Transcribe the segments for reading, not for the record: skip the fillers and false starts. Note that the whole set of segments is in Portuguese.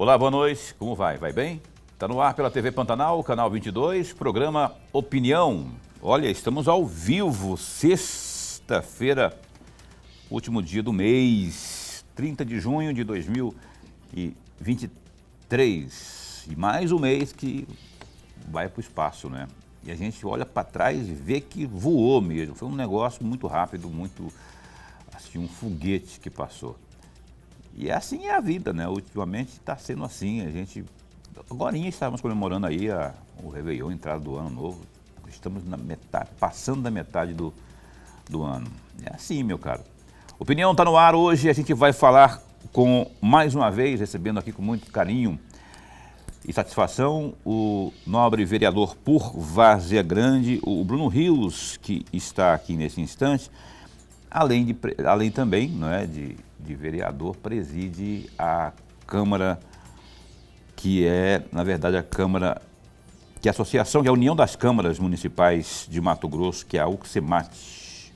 Olá, boa noite. Como vai? Vai bem? Está no ar pela TV Pantanal, canal 22, programa Opinião. Olha, estamos ao vivo, sexta-feira, último dia do mês, 30 de junho de 2023. E mais um mês que vai para o espaço, né? E a gente olha para trás e vê que voou mesmo. Foi um negócio muito rápido, muito assim, um foguete que passou. E assim é a vida, né? Ultimamente está sendo assim. A gente, agorinha estávamos comemorando aí o Réveillon, a entrada do ano novo. Estamos na metade, passando da metade do ano. É assim, meu caro. Opinião está no ar hoje. A gente vai falar com, mais uma vez, recebendo aqui com muito carinho e satisfação, o nobre vereador por Várzea Grande, o Bruno Rios, que está aqui nesse instante. Além também, não é, de vereador, preside a Câmara, que é, na verdade, a Câmara, que é a Associação, que é a União das Câmaras Municipais de Mato Grosso, que é a UCSMAT.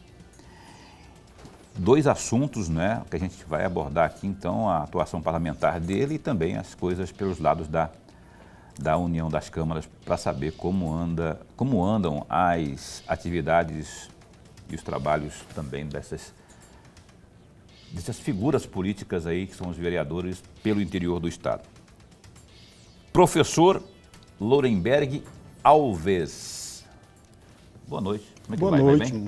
Dois assuntos, né, que a gente vai abordar aqui, então, a atuação parlamentar dele e também as coisas pelos lados da União das Câmaras, para saber como andam as atividades e os trabalhos também dessas figuras políticas aí, que são os vereadores pelo interior do estado. Professor Lourenberg Alves. Boa noite. Como é que Boa vai? noite, Vai bem?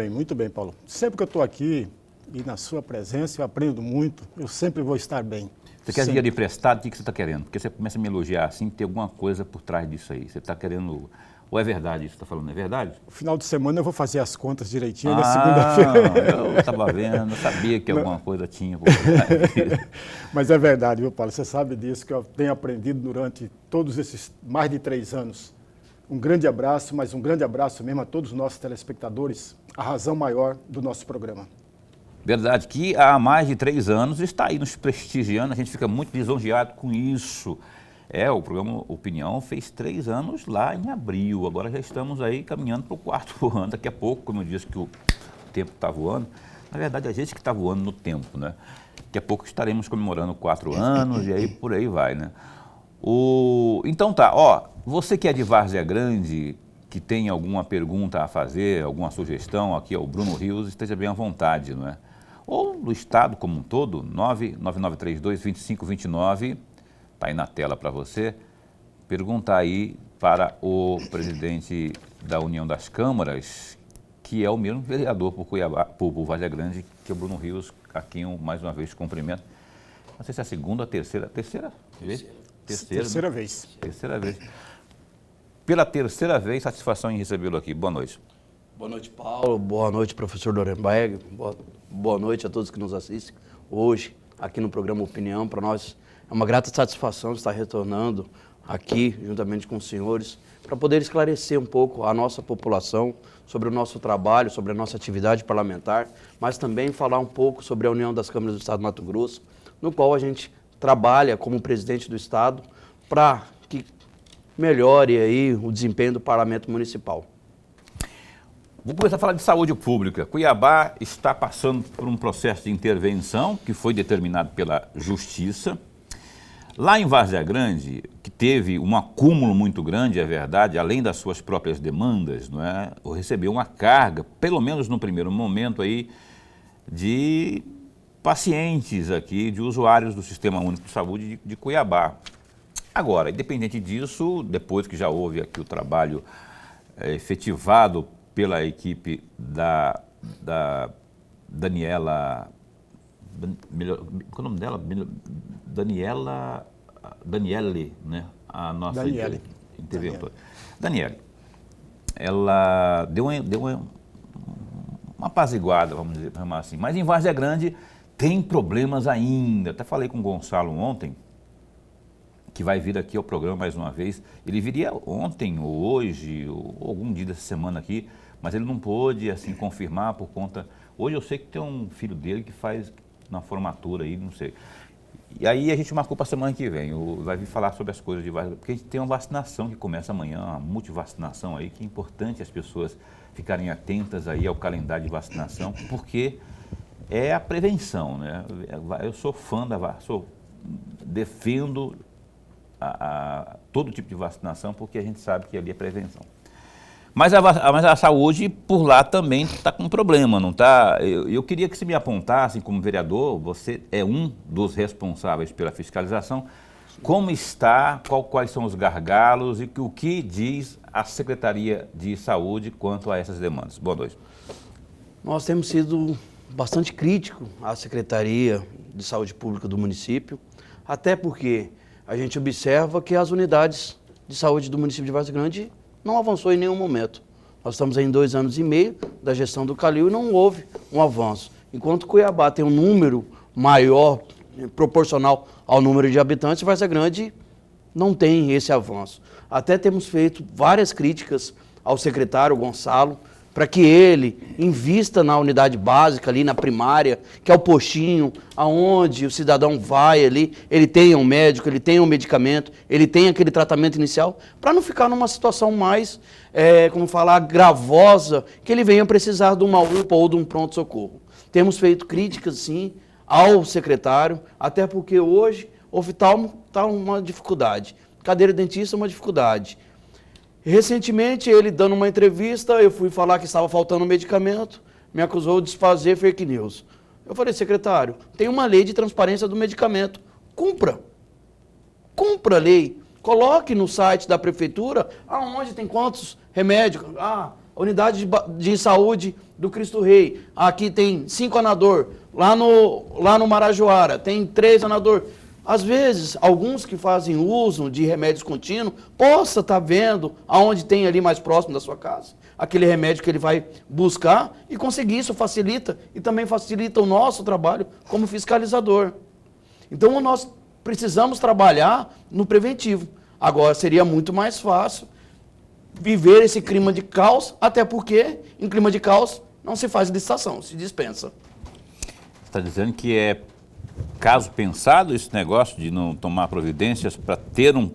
muito bem, Paulo. Sempre que eu estou aqui e na sua presença, eu aprendo muito, eu sempre vou estar bem. Você quer dinheiro emprestado? O que você está querendo? Porque você começa a me elogiar assim, tem alguma coisa por trás disso aí. Você está querendo... Ou é verdade isso que você está falando? É verdade? No final de semana eu vou fazer as contas direitinho, na segunda-feira. Eu estava vendo, eu sabia que alguma coisa tinha por trás. Mas é verdade, viu, Paulo? Você sabe disso, que eu tenho aprendido durante todos esses mais de 3 anos. Um grande abraço, mas um grande abraço mesmo a todos os nossos telespectadores, a razão maior do nosso programa. Verdade, que há mais de 3 anos está aí nos prestigiando, a gente fica muito lisonjeado com isso. O programa Opinião fez 3 anos lá em abril, agora já estamos aí caminhando para o 4º ano. Daqui a pouco, como eu disse que o tempo está voando, na verdade a gente que está voando no tempo, né? Daqui a pouco estaremos comemorando 4 anos e aí por aí vai, né? Então tá, você que é de Várzea Grande, que tem alguma pergunta a fazer, alguma sugestão, aqui é o Bruno Rios, esteja bem à vontade, não é? Ou do estado como um todo, 99932-2529, está aí na tela para você, perguntar aí para o presidente da União das Câmaras, que é o mesmo vereador por Cuiabá, por Várzea Grande, que é o Bruno Rios, a quem eu mais uma vez cumprimento. Não sei se é a segunda ou terceira vez. Terceira vez. Terceira vez. Pela terceira vez, satisfação em recebê-lo aqui. Boa noite. Boa noite, Paulo. Boa noite, professor Lourenberg. Boa noite a todos que nos assistem hoje aqui no programa Opinião. Para nós é uma grata satisfação estar retornando aqui, juntamente com os senhores, para poder esclarecer um pouco a nossa população sobre o nosso trabalho, sobre a nossa atividade parlamentar, mas também falar um pouco sobre a União das Câmaras do Estado do Mato Grosso, no qual a gente trabalha como presidente do Estado para que melhore aí o desempenho do Parlamento Municipal. Vou começar a falar de saúde pública. Cuiabá está passando por um processo de intervenção que foi determinado pela Justiça. Lá em Várzea Grande, que teve um acúmulo muito grande, é verdade, além das suas próprias demandas, não é? Recebeu uma carga, pelo menos no primeiro momento aí, de pacientes aqui, de usuários do Sistema Único de Saúde de Cuiabá. Agora, independente disso, depois que já houve aqui o trabalho efetivado pela equipe da Daniela, qual é o nome dela? Daniele, né? A nossa interventora. Daniele, ela deu uma apaziguada, vamos dizer assim, mas em Várzea Grande tem problemas ainda. Até falei com o Gonçalo ontem, que vai vir aqui ao programa mais uma vez. Ele viria ontem ou hoje, ou algum dia dessa semana aqui, mas ele não pôde assim confirmar por conta... Hoje eu sei que tem um filho dele que faz na formatura aí, não sei. E aí a gente marcou para a semana que vem, vai vir falar sobre as coisas de Várzea, porque a gente tem uma vacinação que começa amanhã, uma multivacinação aí, que é importante as pessoas ficarem atentas aí ao calendário de vacinação, porque é a prevenção, né? Eu sou fã defendo todo tipo de vacinação, porque a gente sabe que ali é prevenção. Mas a saúde por lá também está com problema, não está? Eu queria que você me apontasse, como vereador, você é um dos responsáveis pela fiscalização, como está, quais são os gargalos e o que diz a Secretaria de Saúde quanto a essas demandas. Boa noite. Nós temos sido bastante críticos à Secretaria de Saúde Pública do município, até porque a gente observa que as unidades de saúde do município de Várzea Grande não avançou em nenhum momento. Nós estamos aí em 2 anos e meio da gestão do Calil e não houve um avanço. Enquanto Cuiabá tem um número maior, proporcional ao número de habitantes, Várzea Grande não tem esse avanço. Até temos feito várias críticas ao secretário Gonçalo, para que ele invista na unidade básica, ali na primária, que é o postinho, aonde o cidadão vai ali, ele tem um médico, ele tem um medicamento, ele tem aquele tratamento inicial, para não ficar numa situação mais, como falar, gravosa, que ele venha precisar de uma UPA ou de um pronto-socorro. Temos feito críticas, sim, ao secretário, até porque hoje o oftalmo está uma dificuldade, cadeira de dentista é uma dificuldade. Recentemente, ele dando uma entrevista, eu fui falar que estava faltando medicamento, me acusou de desfazer fake news. Eu falei, secretário, tem uma lei de transparência do medicamento, cumpra a lei, coloque no site da prefeitura aonde tem quantos remédios, unidade de saúde do Cristo Rei, aqui tem 5 anador, lá no Marajoara tem 3 anador. Às vezes, alguns que fazem uso de remédios contínuos, possa estar vendo aonde tem ali mais próximo da sua casa, aquele remédio que ele vai buscar e conseguir. Isso facilita e também facilita o nosso trabalho como fiscalizador. Então, nós precisamos trabalhar no preventivo. Agora, seria muito mais fácil viver esse clima de caos, até porque em clima de caos não se faz licitação, se dispensa. Você está dizendo que é caso pensado esse negócio de não tomar providências para ter um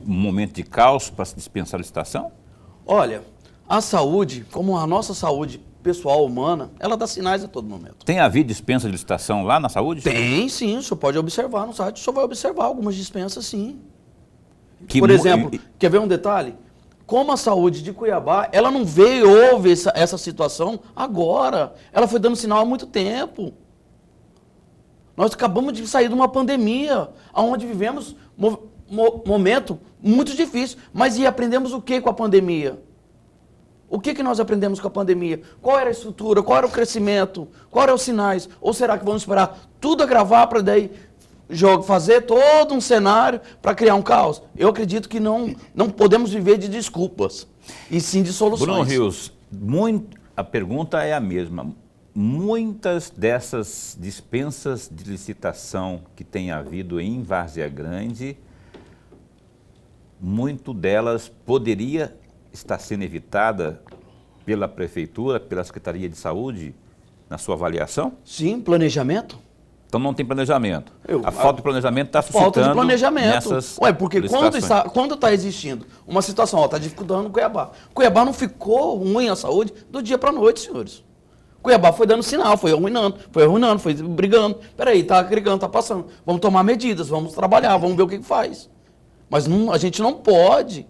momento de caos para se dispensar a licitação? Olha, a saúde, como a nossa saúde pessoal humana, ela dá sinais a todo momento. Tem havido dispensa de licitação lá na saúde? Tem, sim. O senhor pode observar no site, o senhor vai observar algumas dispensas, sim. Que Por exemplo, quer ver um detalhe? Como a saúde de Cuiabá, ela não houve essa situação agora. Ela foi dando sinal há muito tempo. Nós acabamos de sair de uma pandemia, onde vivemos momento muito difícil. Mas aprendemos o que com a pandemia? O que nós aprendemos com a pandemia? Qual era a estrutura? Qual era o crescimento? Qual eram os sinais? Ou será que vamos esperar tudo agravar para daí fazer todo um cenário para criar um caos? Eu acredito que não podemos viver de desculpas, e sim de soluções. Bruno Rios, a pergunta é a mesma. Muitas dessas dispensas de licitação que tem havido em Várzea Grande, muito delas poderia estar sendo evitada pela Prefeitura, pela Secretaria de Saúde, na sua avaliação? Sim, planejamento. Então não tem planejamento. A falta de planejamento está suscitando falta de planejamento. Porque licitações. quando está existindo uma situação, está dificultando o Cuiabá. Cuiabá não ficou ruim a saúde do dia para a noite, senhores. Cuiabá foi dando sinal, foi arruinando, foi brigando. Peraí, está agregando, está passando. Vamos tomar medidas, vamos trabalhar, vamos ver o que faz. Mas a gente não pode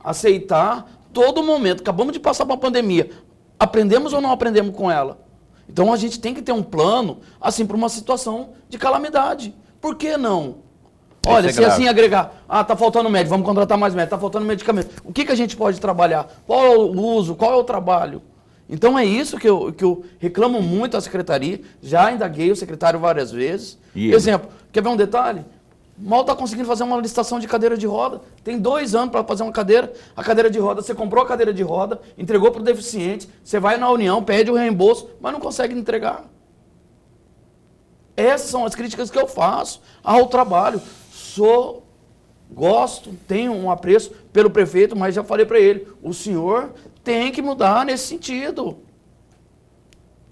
aceitar todo momento. Acabamos de passar por uma pandemia. Aprendemos ou não aprendemos com ela? Então a gente tem que ter um plano, assim, para uma situação de calamidade. Por que não? Olha, se assim agregar, está faltando médico, vamos contratar mais médico, está faltando medicamento. O que a gente pode trabalhar? Qual é o uso? Qual é o trabalho? Então é isso que eu reclamo muito da secretaria, já indaguei o secretário várias vezes. Exemplo, quer ver um detalhe? Mal está conseguindo fazer uma licitação de cadeira de roda, tem 2 anos para fazer uma cadeira, a cadeira de roda, você comprou a cadeira de roda, entregou para o deficiente, você vai na União, pede o reembolso, mas não consegue entregar. Essas são as críticas que eu faço ao trabalho. Gosto, tenho um apreço pelo prefeito, mas já falei para ele, o senhor tem que mudar nesse sentido.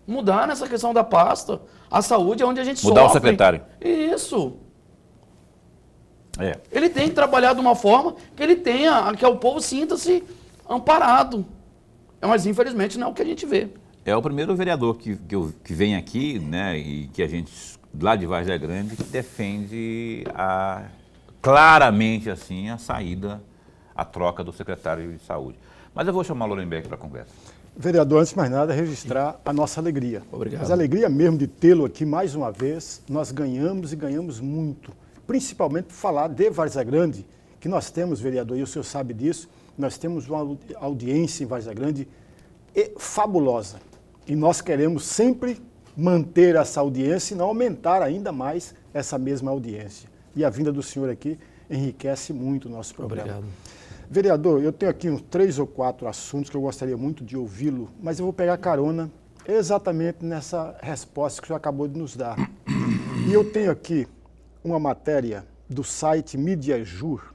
Mudar nessa questão da pasta. A saúde é onde a gente sofre. Mudar o secretário. Isso. Ele tem que trabalhar de uma forma que que o povo sinta-se amparado. Mas infelizmente não é o que a gente vê. É o primeiro vereador que vem aqui, né, e que a gente, lá de Várzea Grande, que defende a claramente assim a saída, a troca do secretário de saúde. Mas eu vou chamar o Lorenberg para a conversa. Vereador, antes de mais nada, registrar a nossa alegria. Obrigado. Mas a alegria mesmo de tê-lo aqui mais uma vez, nós ganhamos e ganhamos muito. Principalmente por falar de Várzea Grande, que nós temos, vereador, e o senhor sabe disso, nós temos uma audiência em Várzea Grande fabulosa. E nós queremos sempre manter essa audiência e não aumentar ainda mais essa mesma audiência. E a vinda do senhor aqui enriquece muito o nosso programa. Obrigado. Vereador, eu tenho aqui uns 3 ou 4 assuntos que eu gostaria muito de ouvi-lo, mas eu vou pegar carona exatamente nessa resposta que o senhor acabou de nos dar. E eu tenho aqui uma matéria do site Mediajur,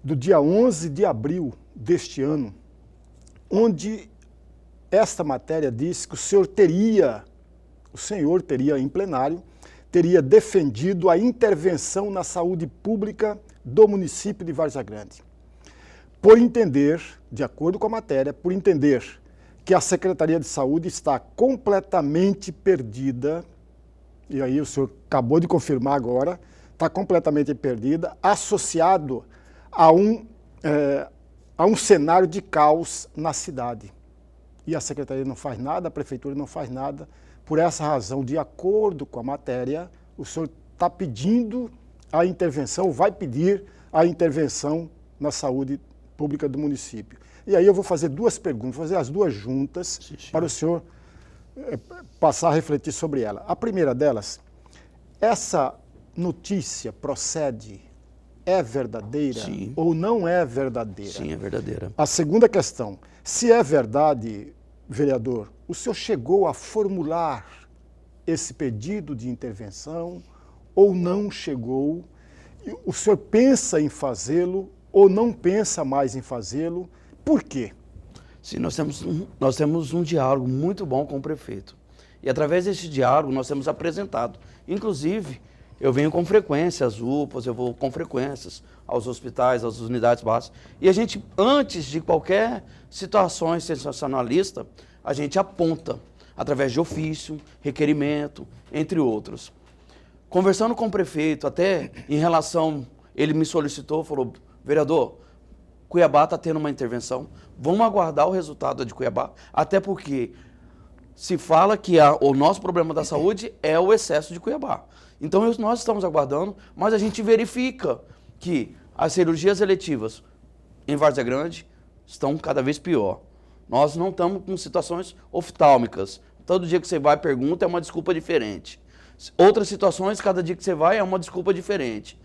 do dia 11 de abril deste ano, onde esta matéria diz que o senhor teria em plenário, teria defendido a intervenção na saúde pública do município de Várzea Grande. Por entender, de acordo com a matéria, por entender que a Secretaria de Saúde está completamente perdida, e aí o senhor acabou de confirmar agora, está completamente perdida, associado a um cenário de caos na cidade. E a Secretaria não faz nada, a Prefeitura não faz nada. Por essa razão, de acordo com a matéria, o senhor está pedindo a intervenção, vai pedir a intervenção na saúde pública do município. E aí eu vou fazer 2 perguntas, vou fazer as 2 juntas, para o senhor passar a refletir sobre ela. A primeira delas, essa notícia procede, é verdadeira ou não é verdadeira? Sim, é verdadeira. A segunda questão, se é verdade, vereador, o senhor chegou a formular esse pedido de intervenção ou não chegou? O senhor pensa em fazê-lo ou não pensa mais em fazê-lo? Por quê? Sim, nós temos um diálogo muito bom com o prefeito. E através desse diálogo nós temos apresentado. Inclusive, eu venho com frequência às UPAs, eu vou com frequências aos hospitais, às unidades básicas. E a gente, antes de qualquer situação sensacionalista, a gente aponta, através de ofício, requerimento, entre outros. Conversando com o prefeito, até em relação, ele me solicitou, falou, vereador, Cuiabá está tendo uma intervenção, vamos aguardar o resultado de Cuiabá, até porque se fala que o nosso problema da saúde é o excesso de Cuiabá. Então nós estamos aguardando, mas a gente verifica que as cirurgias eletivas em Várzea Grande estão cada vez pior. Nós não estamos com situações oftálmicas. Todo dia que você vai pergunta é uma desculpa diferente. Outras situações, cada dia que você vai é uma desculpa diferente.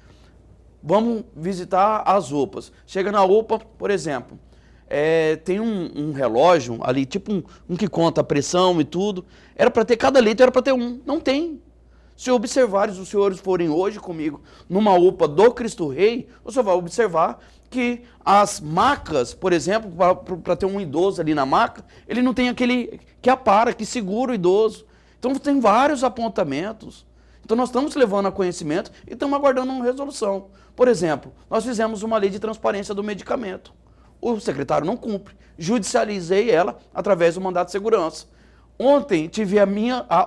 Vamos visitar as UPAs. Chega na UPA, por exemplo, tem um relógio ali, tipo um que conta a pressão e tudo. Era para ter cada leito, era para ter um. Não tem. Se observarem, se os senhores forem hoje comigo numa UPA do Cristo Rei, você vai observar que as macas, por exemplo, para ter um idoso ali na maca, ele não tem aquele que apara, que segura o idoso. Então tem vários apontamentos. Então nós estamos levando a conhecimento e estamos aguardando uma resolução. Por exemplo, nós fizemos uma lei de transparência do medicamento. O secretário não cumpre. Judicializei ela através do mandato de segurança. Ontem tive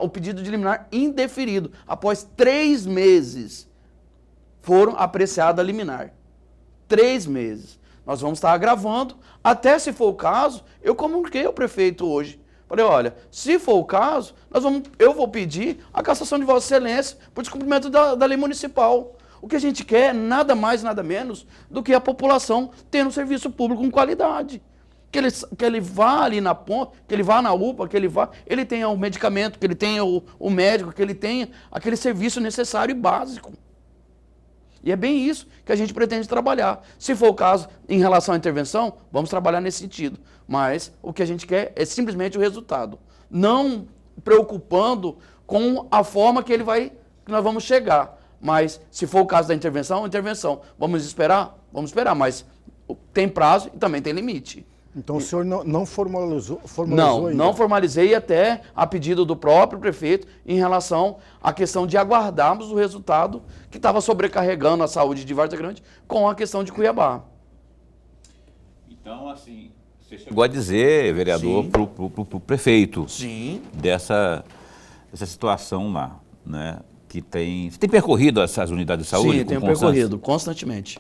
o pedido de liminar indeferido. Após 3 meses foram apreciada a liminar. 3 meses. Nós vamos estar agravando. Até se for o caso, eu comuniquei ao prefeito hoje. Falei, olha, se for o caso, eu vou pedir a cassação de Vossa Excelência por descumprimento da lei municipal. O que a gente quer é nada mais, nada menos do que a população tendo um serviço público com qualidade. Que ele vá ali na ponta, que ele vá na UPA, ele tenha o medicamento, que ele tenha o médico, que ele tenha aquele serviço necessário e básico. E é bem isso que a gente pretende trabalhar. Se for o caso, em relação à intervenção, vamos trabalhar nesse sentido. Mas o que a gente quer é simplesmente o resultado. Não preocupando com a forma que nós vamos chegar. Mas se for o caso da intervenção, intervenção. Vamos esperar? Vamos esperar, mas tem prazo e também tem limite. Então o senhor não formalizou ainda? Não formalizei até a pedido do próprio prefeito em relação à questão de aguardarmos o resultado que estava sobrecarregando a saúde de Várzea Grande com a questão de Cuiabá. Então, assim, você chegou a dizer, vereador, para o prefeito Sim. dessa situação lá, né? que tem... Você tem percorrido essas unidades de saúde? Sim, tenho percorrido constantemente.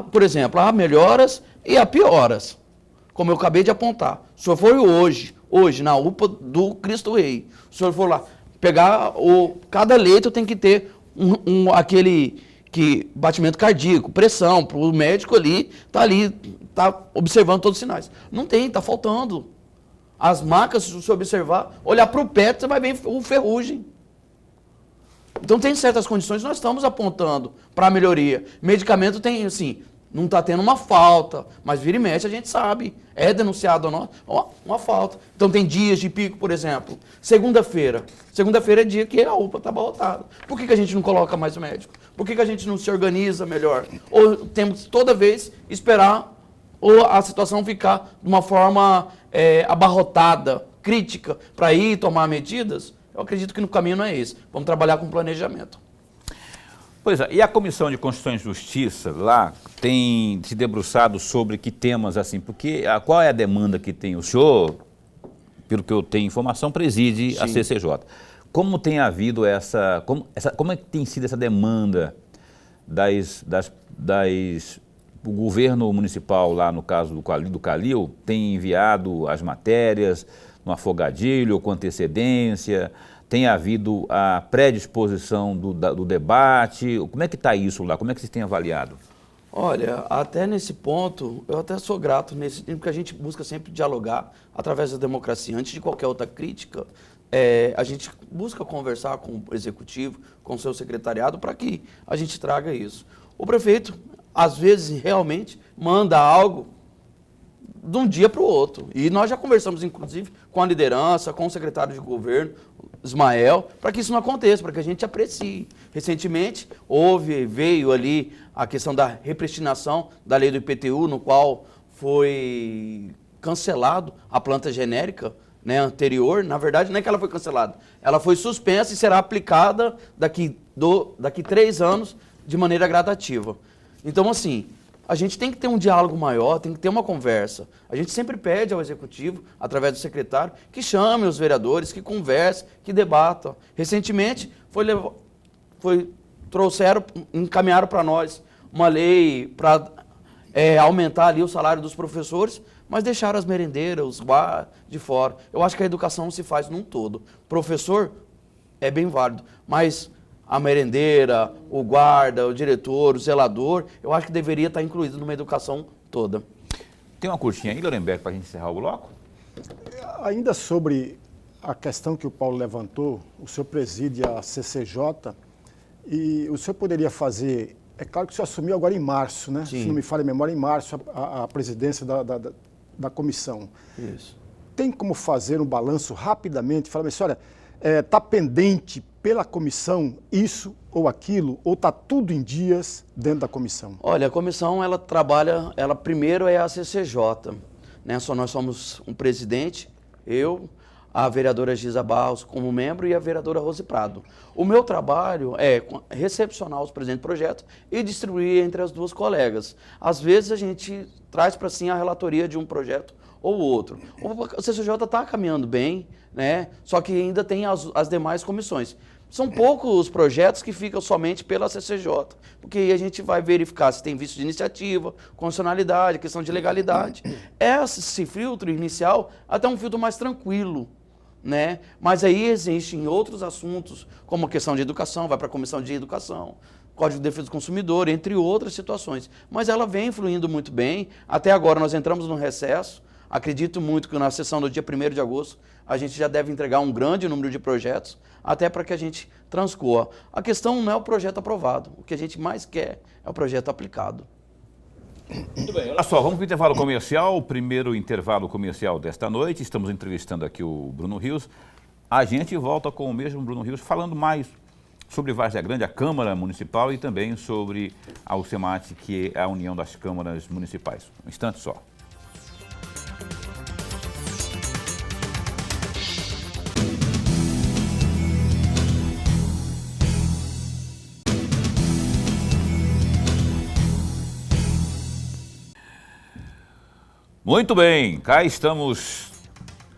Por exemplo, há melhoras e há pioras, como eu acabei de apontar. O senhor foi hoje na UPA do Cristo Rei, o senhor for lá, pegar cada leito tem que ter aquele batimento cardíaco, pressão, para o médico ali, tá observando todos os sinais. Não tem, tá faltando. As macas, se você observar, olhar para o pé, você vai ver o ferrugem. Então tem certas condições que nós estamos apontando para a melhoria. Medicamento tem, assim, não está tendo uma falta, mas vira e mexe a gente sabe, é denunciado uma falta. Então tem dias de pico, por exemplo, segunda-feira é dia que a UPA está abarrotada. Por que a gente não coloca mais o médico? Por que a gente não se organiza melhor? Ou temos toda vez esperar ou a situação ficar de uma forma abarrotada, crítica, para ir tomar medidas? Eu acredito que no caminho não é esse. Vamos trabalhar com planejamento. Pois é, e a Comissão de Constituição e Justiça lá tem se debruçado sobre que temas assim? Porque qual é a demanda que tem? O senhor, pelo que eu tenho informação, preside a CCJ. Como tem havido como é que tem sido essa demanda o governo municipal lá no caso do Calil tem enviado as matérias no afogadilho ou com antecedência? Tem havido a predisposição do debate? Como é que está isso lá? Como é que vocês têm avaliado? Olha, até nesse ponto, eu até sou grato porque a gente busca sempre dialogar através da democracia. Antes de qualquer outra crítica, a gente busca conversar com o executivo, com o seu secretariado, para que a gente traga isso. O prefeito, às vezes, realmente manda algo de um dia para o outro. E nós já conversamos, inclusive, com a liderança, com o secretário de governo, Ismael, para que isso não aconteça, para que a gente aprecie. Recentemente, veio ali a questão da repristinação da lei do IPTU, no qual foi cancelado a planta genérica, né, anterior. Na verdade, não é que ela foi cancelada, ela foi suspensa e será aplicada daqui 3 anos de maneira gradativa. Então, assim, a gente tem que ter um diálogo maior, tem que ter uma conversa. A gente sempre pede ao executivo, através do secretário, que chame os vereadores, que conversem, que debatam. Recentemente, encaminharam para nós uma lei para aumentar ali o salário dos professores, mas deixaram as merendeiras, os bar de fora. Eu acho que a educação se faz num todo. Professor é bem válido, mas a merendeira, o guarda, o diretor, o zelador, eu acho que deveria estar incluído numa educação toda. Tem uma curtinha aí, Lorenberg, para a gente encerrar o bloco? Ainda sobre a questão que o Paulo levantou, o senhor preside a CCJ e o senhor poderia fazer, é claro que o senhor assumiu agora em março, né? Sim. Se não me falha a memória, em março, a presidência da comissão. Isso. Tem como fazer um balanço rapidamente, falar assim, olha, está pendente pela comissão isso ou aquilo, ou está tudo em dias dentro da comissão? Olha, a comissão, ela trabalha, primeiro é a CCJ, né? Nós somos um presidente, eu, a vereadora Giza Barros como membro e a vereadora Rose Prado. O meu trabalho é recepcionar os presidentes do projeto e distribuir entre as duas colegas. Às vezes a gente traz para si a relatoria de um projeto ou outro. O CCJ está caminhando bem, né? Só que ainda tem as demais comissões. São poucos os projetos que ficam somente pela CCJ, porque aí a gente vai verificar se tem vício de iniciativa, constitucionalidade, questão de legalidade. Esse filtro inicial até um filtro mais tranquilo, né? Mas aí existem outros assuntos, como a questão de educação, vai para a Comissão de Educação, Código de Defesa do Consumidor, entre outras situações. Mas ela vem fluindo muito bem. Até agora nós entramos no recesso. Acredito muito que na sessão do dia 1º de agosto a gente já deve entregar um grande número de projetos, até para que a gente transcorra. A questão não é o projeto aprovado, o que a gente mais quer é o projeto aplicado. Muito bem, olha só, vamos para o intervalo comercial, o primeiro intervalo comercial desta noite. Estamos entrevistando aqui o Bruno Rios. A gente volta com o mesmo Bruno Rios falando mais sobre Várzea Grande, a Câmara Municipal, e também sobre a UCEMAT, que é a União das Câmaras Municipais. Um instante só. Muito bem, cá estamos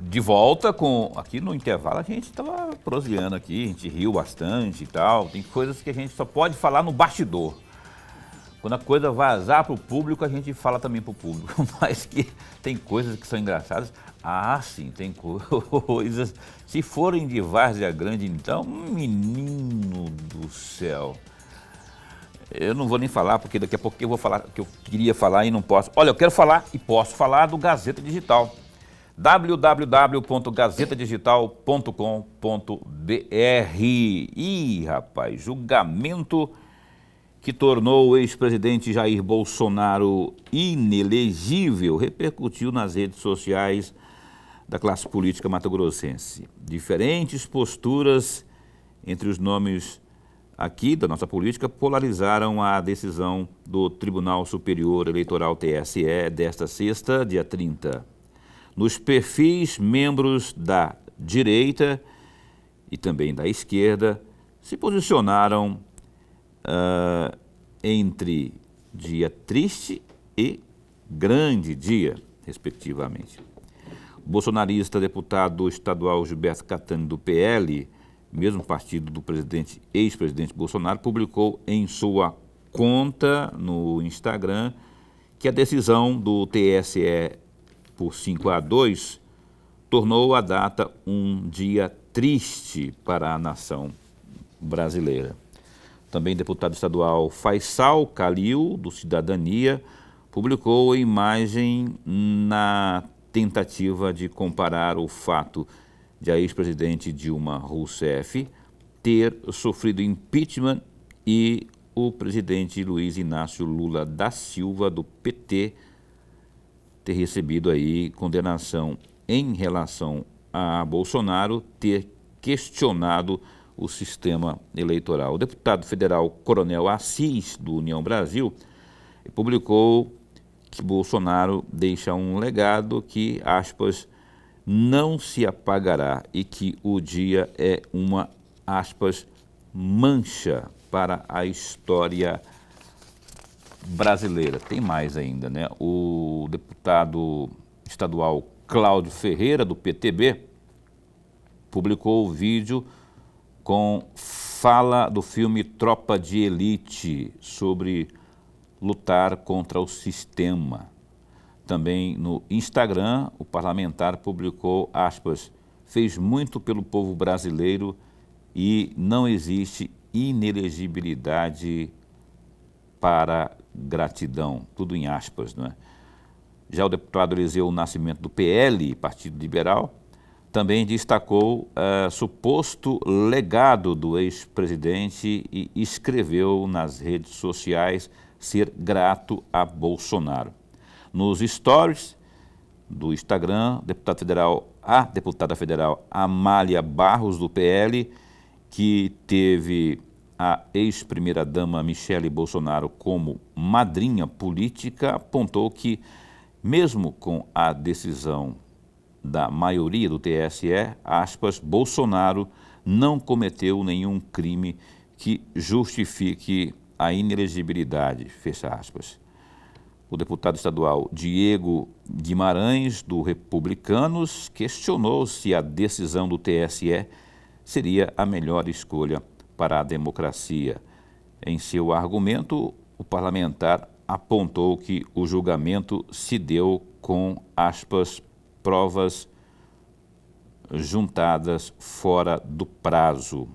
de volta com... Aqui no intervalo a gente estava proseando aqui, a gente riu bastante e tal. Tem coisas que a gente só pode falar no bastidor. Quando a coisa vazar para o público, a gente fala também para o público. Mas que tem coisas que são engraçadas. Ah, sim, tem coisas... Se forem de Várzea Grande, então, menino do céu... Eu não vou nem falar, porque daqui a pouco eu vou falar o que eu queria falar e não posso. Olha, eu quero falar e posso falar do Gazeta Digital. www.gazetadigital.com.br. Ih, rapaz, julgamento que tornou o ex-presidente Jair Bolsonaro inelegível repercutiu nas redes sociais da classe política mato-grossense. Diferentes posturas entre os nomes aqui da nossa política polarizaram a decisão do Tribunal Superior Eleitoral TSE desta sexta, dia 30. Nos perfis, membros da direita e também da esquerda se posicionaram entre dia triste e grande dia, respectivamente. O bolsonarista deputado estadual Gilberto Kattani, do PL, mesmo partido do ex-presidente Bolsonaro, publicou em sua conta no Instagram que a decisão do TSE por 5-2 tornou a data um dia triste para a nação brasileira. Também o deputado estadual Faisal Khalil, do Cidadania, publicou a imagem na tentativa de comparar o fato de a ex-presidente Dilma Rousseff ter sofrido impeachment e o presidente Luiz Inácio Lula da Silva, do PT, ter recebido aí condenação em relação a Bolsonaro ter questionado o sistema eleitoral. O deputado federal Coronel Assis, do União Brasil, publicou que Bolsonaro deixa um legado que, aspas, não se apagará e que o dia é uma, aspas, mancha para a história brasileira. Tem mais ainda, né? O deputado estadual Cláudio Ferreira, do PTB, publicou o vídeo com fala do filme Tropa de Elite sobre lutar contra o sistema. Também no Instagram, o parlamentar publicou, aspas, fez muito pelo povo brasileiro e não existe inelegibilidade para gratidão. Tudo em aspas, não é? Já o deputado Eliseu Nascimento, do PL, Partido Liberal, também destacou suposto legado do ex-presidente e escreveu nas redes sociais ser grato a Bolsonaro. Nos stories do Instagram, a deputada federal Amália Barros, do PL, que teve a ex-primeira-dama Michele Bolsonaro como madrinha política, apontou que, mesmo com a decisão da maioria do TSE, aspas, Bolsonaro não cometeu nenhum crime que justifique a inelegibilidade, fecha aspas. O deputado estadual Diego Guimarães, do Republicanos, questionou se a decisão do TSE seria a melhor escolha para a democracia. Em seu argumento, o parlamentar apontou que o julgamento se deu com, aspas, provas juntadas fora do prazo.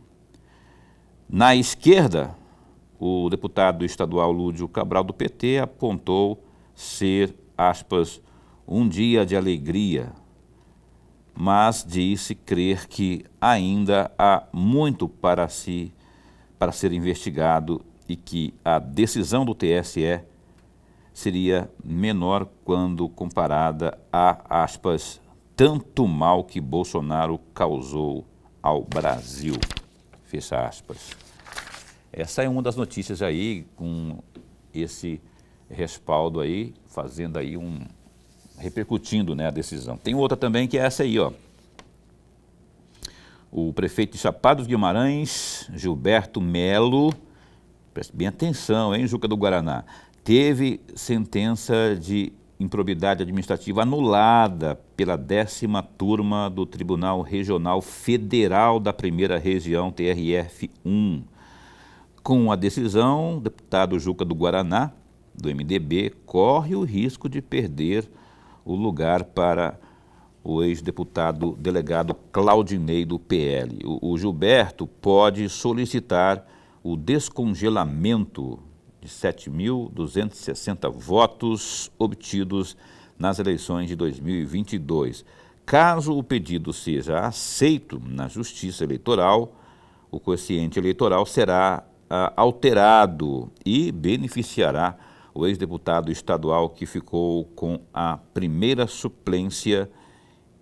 Na esquerda, o deputado estadual Lúdio Cabral, do PT, apontou ser, aspas, um dia de alegria, mas disse crer que ainda há muito para ser investigado e que a decisão do TSE seria menor quando comparada a, aspas, tanto mal que Bolsonaro causou ao Brasil, fecha aspas. Essa é uma das notícias aí, com esse respaldo aí, fazendo aí repercutindo, né, a decisão. Tem outra também que é essa aí, ó. O prefeito de Chapada dos Guimarães, Gilberto Melo, preste bem atenção, hein, Juca do Guaraná, teve sentença de improbidade administrativa anulada pela 10ª turma do Tribunal Regional Federal da Primeira Região, TRF1. Com a decisão, o deputado Juca do Guaraná, do MDB, corre o risco de perder o lugar para o ex-deputado delegado Claudinei, do PL. O Gilberto pode solicitar o descongelamento de 7.260 votos obtidos nas eleições de 2022. Caso o pedido seja aceito na Justiça Eleitoral, o quociente eleitoral será alterado e beneficiará o ex-deputado estadual que ficou com a primeira suplência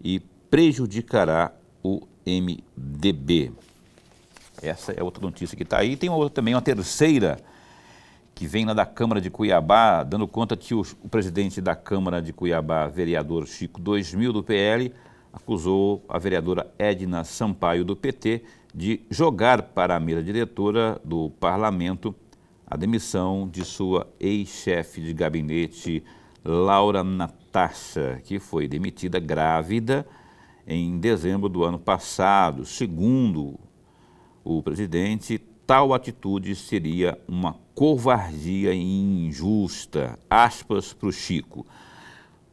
e prejudicará o MDB. Essa é outra notícia que está aí. Tem também uma terceira, que vem lá da Câmara de Cuiabá, dando conta que o presidente da Câmara de Cuiabá, vereador Chico 2000 do PL, acusou a vereadora Edna Sampaio do PT de jogar para a mesa diretora do parlamento a demissão de sua ex-chefe de gabinete, Laura Natasha, que foi demitida grávida em dezembro do ano passado. Segundo o presidente, tal atitude seria uma covardia e injusta. Aspas para o Chico.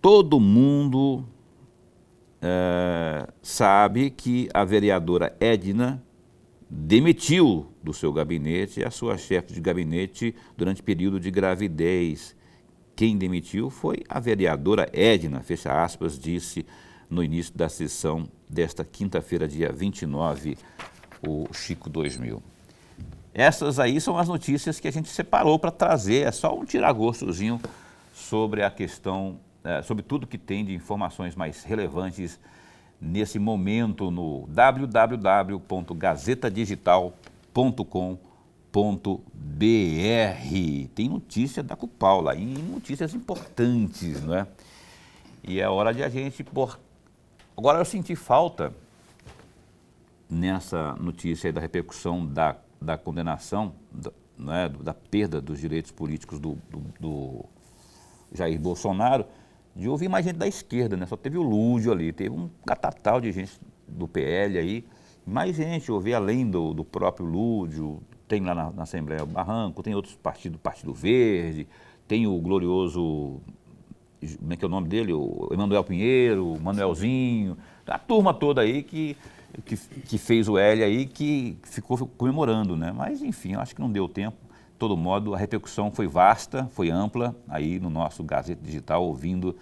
Todo mundo sabe que a vereadora Edna demitiu do seu gabinete a sua chefe de gabinete durante período de gravidez. Quem demitiu foi a vereadora Edna, fecha aspas, disse no início da sessão desta quinta-feira, dia 29, o Chico 2000. Essas aí são as notícias que a gente separou para trazer, é só um tiragostozinho sobre a questão, sobre tudo que tem de informações mais relevantes nesse momento no www.gazetadigital.com.br. Tem notícia da Cupal lá, e notícias importantes, não é? E é hora de a gente pôr... Agora eu senti falta, nessa notícia aí da repercussão da condenação, da perda dos direitos políticos do Jair Bolsonaro, de ouvir mais gente da esquerda, né? Só teve o Lúdio ali, teve um catatal de gente do PL aí, mais gente, ouvir além do próprio Lúdio, tem lá na Assembleia Barranco, tem outros partidos, Partido Verde, tem o glorioso, como é que é o nome dele? O Emanuel Pinheiro, o Manuelzinho, a turma toda aí que fez o L aí, que ficou comemorando, né? Mas, enfim, acho que não deu tempo. De todo modo, a repercussão foi vasta, foi ampla, aí no nosso Gazeta Digital, ouvindo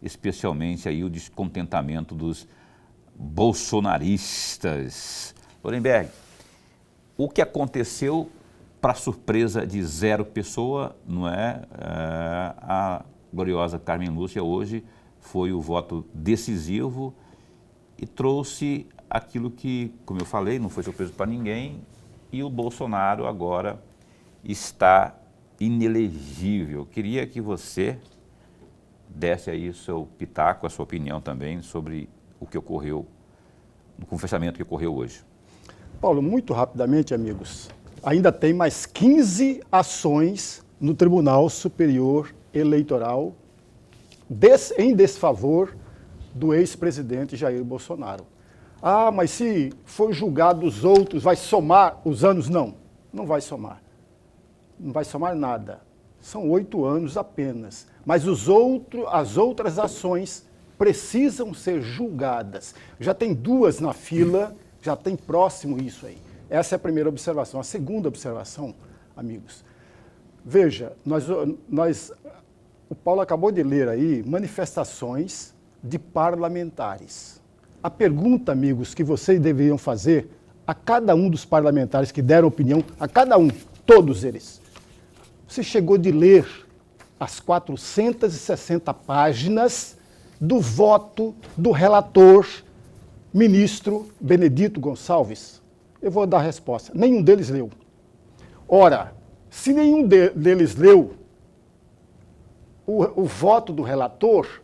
especialmente aí o descontentamento dos bolsonaristas. Lorenberg, o que aconteceu, para surpresa de zero pessoa, não é? A gloriosa Carmen Lúcia hoje foi o voto decisivo e trouxe aquilo que, como eu falei, não foi surpresa para ninguém, e o Bolsonaro agora está inelegível. Queria que você desse aí o seu pitaco, a sua opinião também sobre o que ocorreu, no confessamento que ocorreu hoje. Paulo, muito rapidamente, amigos, ainda tem mais 15 ações no Tribunal Superior Eleitoral em desfavor do ex-presidente Jair Bolsonaro. Ah, mas se for julgado os outros, vai somar os anos? Não, não vai somar. Não vai somar nada. São 8 anos apenas. Mas as outras ações precisam ser julgadas. Já tem 2 na fila, já tem próximo isso aí. Essa é a primeira observação. A segunda observação, amigos, veja, o Paulo acabou de ler aí manifestações de parlamentares. A pergunta, amigos, que vocês deveriam fazer a cada um dos parlamentares que deram opinião, a cada um, todos eles, você chegou de ler as 460 páginas do voto do relator, ministro Benedito Gonçalves? Eu vou dar a resposta. Nenhum deles leu. Ora, se nenhum deles leu o voto do relator,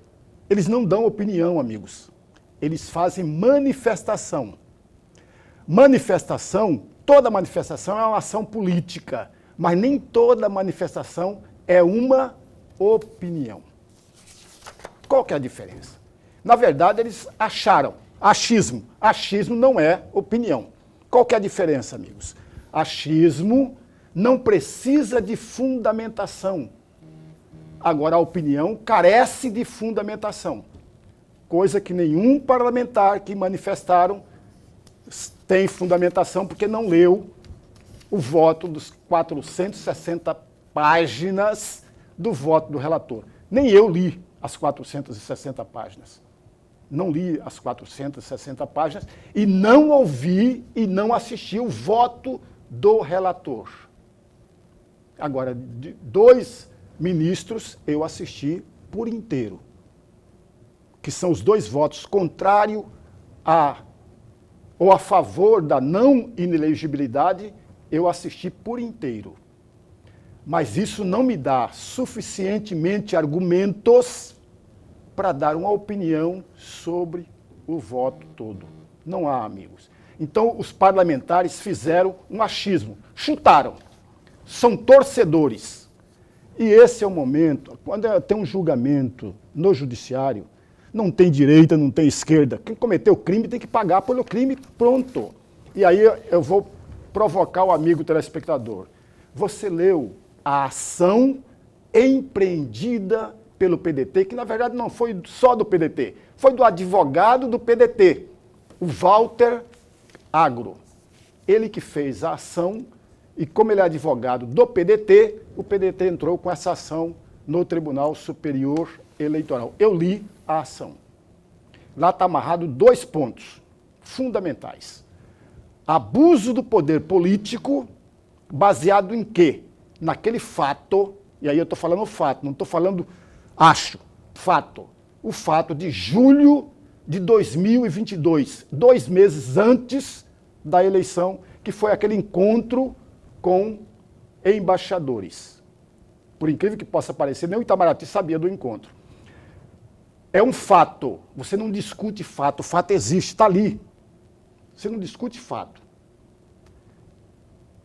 eles não dão opinião, amigos. Eles fazem manifestação. Manifestação, toda manifestação é uma ação política, mas nem toda manifestação é uma opinião. Qual que é a diferença? Na verdade, eles acharam. Achismo. Achismo não é opinião. Qual que é a diferença, amigos? Achismo não precisa de fundamentação. Agora, a opinião carece de fundamentação. Coisa que nenhum parlamentar que manifestaram tem fundamentação, porque não leu o voto dos 460 páginas do voto do relator. Nem eu li as 460 páginas. Não li as 460 páginas e não ouvi e não assisti o voto do relator. Agora, de 2 ministros eu assisti por inteiro, que são os 2 votos contrário ou a favor da não inelegibilidade, eu assisti por inteiro. Mas isso não me dá suficientemente argumentos para dar uma opinião sobre o voto todo. Não há, amigos. Então, os parlamentares fizeram um achismo, chutaram. São torcedores. E esse é o momento, quando tem um julgamento no judiciário, não tem direita, não tem esquerda. Quem cometeu o crime tem que pagar pelo crime, pronto. E aí eu vou provocar o amigo telespectador. Você leu a ação empreendida pelo PDT, que na verdade não foi só do PDT, foi do advogado do PDT, o Walter Agro. Ele que fez a ação e como ele é advogado do PDT, o PDT entrou com essa ação no Tribunal Superior Eleitoral. Eu li a ação. Lá está amarrado 2 pontos fundamentais. Abuso do poder político baseado em quê? Naquele fato, e aí eu estou falando fato, não estou falando acho, fato. O fato de julho de 2022, 2 meses antes da eleição, que foi aquele encontro com embaixadores. Por incrível que possa parecer, nem o Itamaraty sabia do encontro. É um fato, você não discute fato, o fato existe, está ali. Você não discute fato.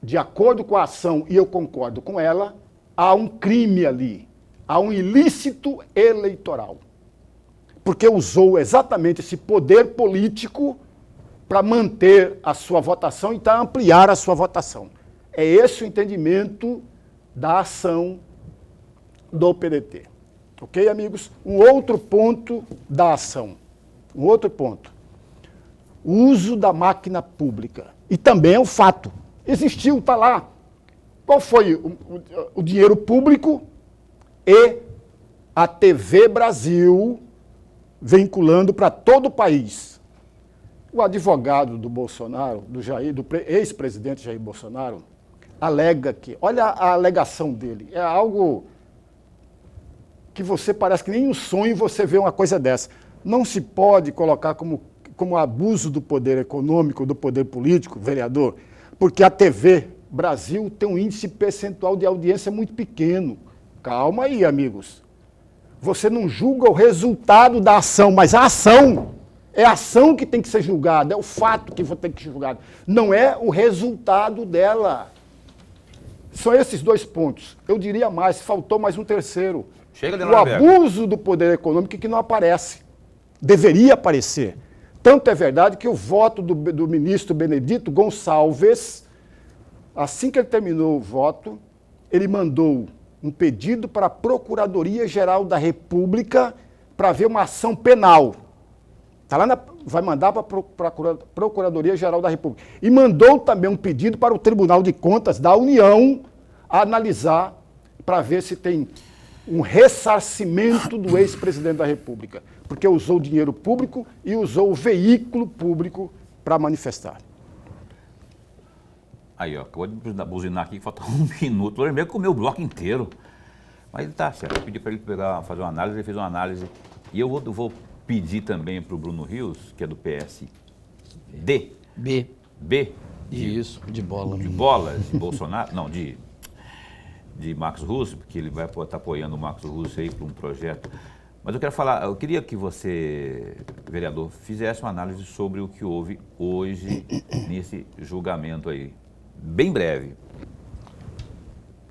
De acordo com a ação, e eu concordo com ela, há um crime ali, há um ilícito eleitoral. Porque usou exatamente esse poder político para manter a sua votação e para ampliar a sua votação. É esse o entendimento da ação do PDT. Ok, amigos? Um outro ponto da ação. Um outro ponto. O uso da máquina pública. E também é um fato. Existiu, está lá. Qual foi o dinheiro público e a TV Brasil vinculando para todo o país? O advogado do Bolsonaro, do ex-presidente Jair Bolsonaro, alega que, olha a alegação dele, é algo que você parece que nem um sonho você vê uma coisa dessa. Não se pode colocar como abuso do poder econômico, do poder político, vereador, porque a TV Brasil tem um índice percentual de audiência muito pequeno. Calma aí, amigos. Você não julga o resultado da ação, mas a ação. É a ação que tem que ser julgada, é o fato que tem que ser julgado. Não é o resultado dela. São esses 2 pontos. Eu diria mais, faltou mais um terceiro. O abuso do poder econômico que não aparece. Deveria aparecer. Tanto é verdade que o voto do ministro Benedito Gonçalves, assim que ele terminou o voto, ele mandou um pedido para a Procuradoria-Geral da República para ver uma ação penal. Tá lá vai mandar para a Procuradoria-Geral da República. E mandou também um pedido para o Tribunal de Contas da União analisar para ver se tem um ressarcimento do ex-presidente da República, porque usou dinheiro público e usou o veículo público para manifestar. Aí, ó, acabou de buzinar aqui, falta 1 minuto. Eu lembrei que comeu o bloco inteiro. Mas ele tá certo. Eu pedi para ele fazer uma análise, ele fez uma análise. E eu vou pedir também para o Bruno Rios, que é do PSD. B. Isso, de bola. De bolas, de Bolsonaro. Não, de Marcos Russo, porque ele vai estar apoiando o Marcos Russo aí para um projeto. Mas eu queria que você, vereador, fizesse uma análise sobre o que houve hoje nesse julgamento aí. Bem breve.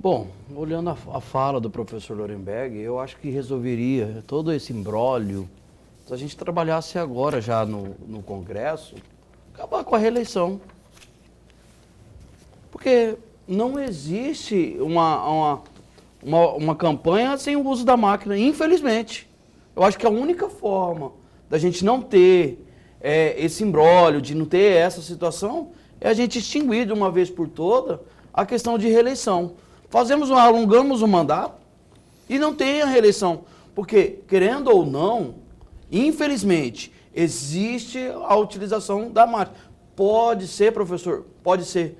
Bom, olhando a fala do professor Lorenberg, eu acho que resolveria todo esse imbróglio se a gente trabalhasse agora já no Congresso, acabar com a reeleição. Porque não existe uma campanha sem o uso da máquina, infelizmente. Eu acho que a única forma da gente não ter esse imbróglio, de não ter essa situação, é a gente extinguir de uma vez por toda a questão de reeleição. Alongamos o mandato e não tem a reeleição. Porque, querendo ou não, infelizmente, existe a utilização da máquina. Pode ser, professor, pode ser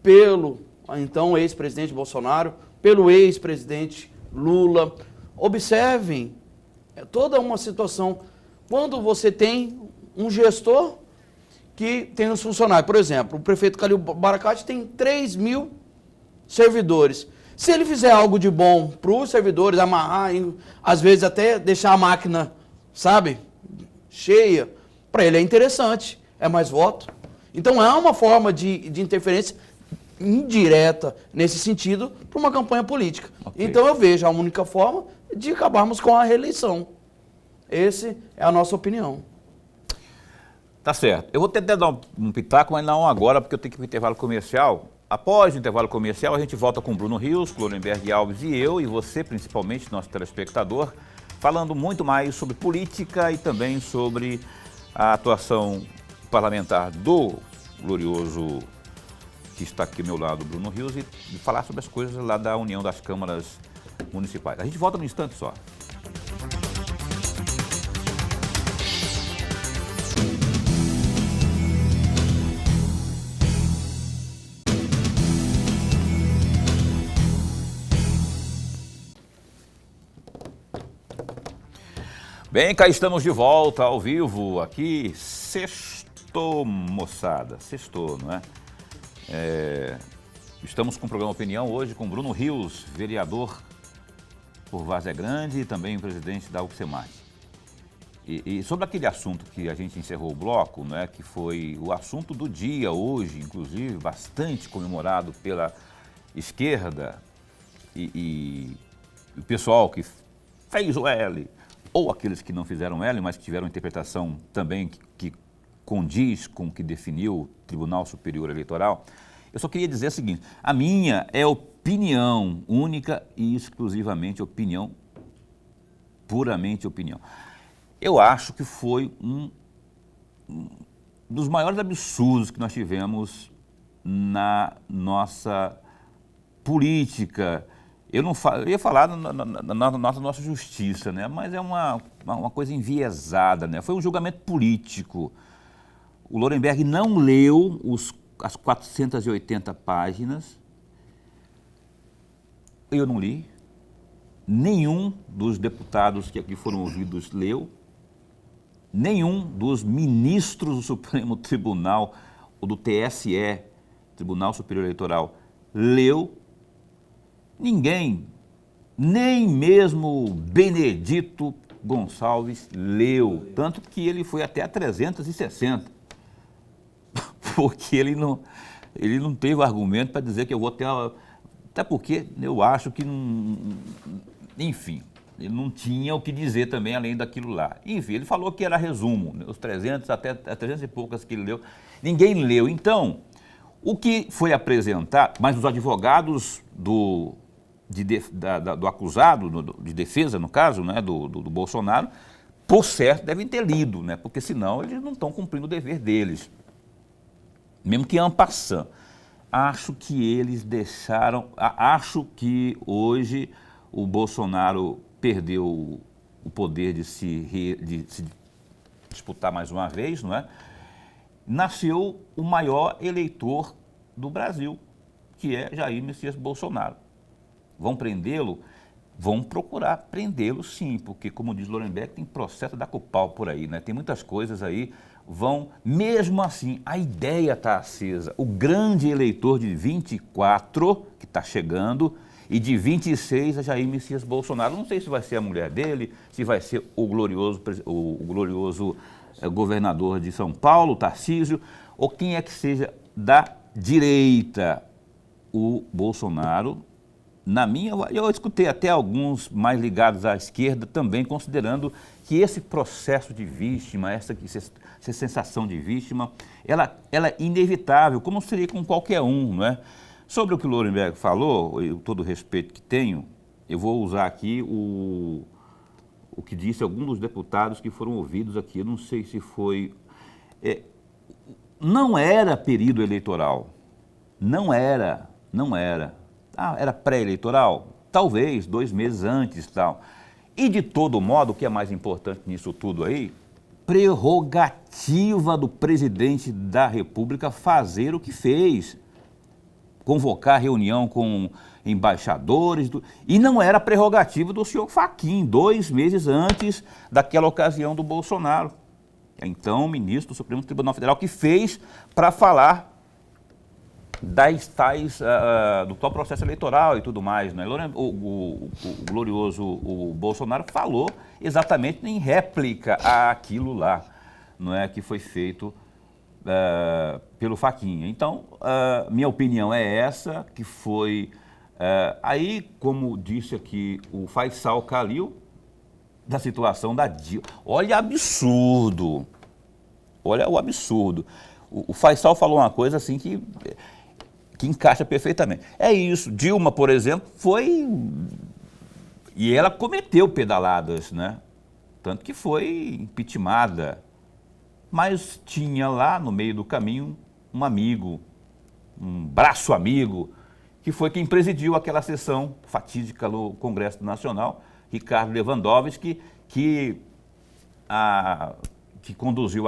pelo, então, ex-presidente Bolsonaro, pelo ex-presidente Lula. Observem toda uma situação. Quando você tem um gestor que tem os funcionários, por exemplo, o prefeito Calil Baracate tem 3.000 servidores. Se ele fizer algo de bom para os servidores, amarrar, às vezes até deixar a máquina, sabe, cheia, para ele é interessante, é mais voto. Então é uma forma de interferência indireta nesse sentido para uma campanha política. Okay. Então eu vejo a única forma de acabarmos com a reeleição. Essa é a nossa opinião. Tá certo. Eu vou tentar dar um pitaco, mas não agora, porque eu tenho que ir para o intervalo comercial. Após o intervalo comercial, a gente volta com o Bruno Rios, Lorenberg Alves e eu, e você, principalmente, nosso telespectador, falando muito mais sobre política e também sobre a atuação parlamentar do glorioso, que está aqui ao meu lado, Bruno Rios, e falar sobre as coisas lá da União das Câmaras Municipais. A gente volta num instante só. Bem, cá estamos de volta ao vivo aqui. Sextou, moçada. Sextou, não é? Estamos com o programa Opinião hoje com Bruno Rios, vereador por Várzea Grande e também presidente da UFSEMAC. E sobre aquele assunto que a gente encerrou o bloco, não é, que foi o assunto do dia hoje, inclusive, bastante comemorado pela esquerda e o pessoal que fez o L, ou aqueles que não fizeram L, mas que tiveram interpretação também que condiz com o que definiu o Tribunal Superior Eleitoral. Eu só queria dizer o seguinte: a minha é opinião, única e exclusivamente opinião, puramente opinião. Eu acho que foi um dos maiores absurdos que nós tivemos na nossa política. Eu ia falar na nossa justiça, né? Mas é uma coisa enviesada, né? Foi um julgamento político. O Lorenberg não leu as 480 páginas. Eu não li. Nenhum dos deputados que aqui foram ouvidos leu. Nenhum dos ministros do Supremo Tribunal ou do TSE, Tribunal Superior Eleitoral, leu. Ninguém, nem mesmo Benedito Gonçalves leu, tanto que ele foi até a 360, porque ele não teve argumento para dizer que eu vou ter... Até porque eu acho que, enfim, ele não tinha o que dizer também além daquilo lá. Enfim, ele falou que era resumo, os 300, até 300 e poucas que ele leu, ninguém leu. Então, o que foi apresentado, mas os advogados do acusado, de defesa, no caso, né, do Bolsonaro, por certo, devem ter lido, né, porque senão eles não estão cumprindo o dever deles. Mesmo que en passant. Acho que eles deixaram... Acho que hoje o Bolsonaro perdeu o poder de se disputar mais uma vez, não é? Nasceu o maior eleitor do Brasil, que é Jair Messias Bolsonaro. Vão prendê-lo? Vão procurar prendê-lo, sim, porque, como diz Lorenberg, tem processo da Copal por aí, né? Tem muitas coisas aí, mesmo assim, a ideia está acesa. O grande eleitor de 24, que está chegando, e de 26 é Jair Messias Bolsonaro. Não sei se vai ser a mulher dele, se vai ser o glorioso governador de São Paulo, Tarcísio, ou quem é que seja da direita. O Bolsonaro eu escutei até alguns mais ligados à esquerda também, considerando que esse processo de vítima, essa sensação de vítima, ela é inevitável, como seria com qualquer um, não é? Sobre o que o Lorenberg falou, eu, todo o respeito que tenho, eu vou usar aqui o que disse algum dos deputados que foram ouvidos aqui, eu não sei se foi... não era período eleitoral, não era. Ah, era pré-eleitoral? Talvez, 2 meses antes e tal. E de todo modo, o que é mais importante nisso tudo aí, prerrogativa do presidente da República fazer o que fez. Convocar reunião com embaixadores, e não era prerrogativa do senhor Fachin, 2 meses antes daquela ocasião do Bolsonaro. Então, o ministro do Supremo Tribunal Federal, que fez para falar do tal processo eleitoral e tudo mais, né? O glorioso Bolsonaro falou exatamente em réplica àquilo lá, não é, que foi feito pelo Fachin. Então, minha opinião é essa, que foi... aí, como disse aqui o Faisal Khalil, da situação da Dilma. Olha absurdo, olha o absurdo. O Faisal falou uma coisa assim que encaixa perfeitamente. É isso, Dilma, por exemplo, foi... E ela cometeu pedaladas, né? Tanto que foi impeachmentada. Mas tinha lá no meio do caminho um amigo, um braço amigo, que foi quem presidiu aquela sessão fatídica no Congresso Nacional, Ricardo Lewandowski, que conduziu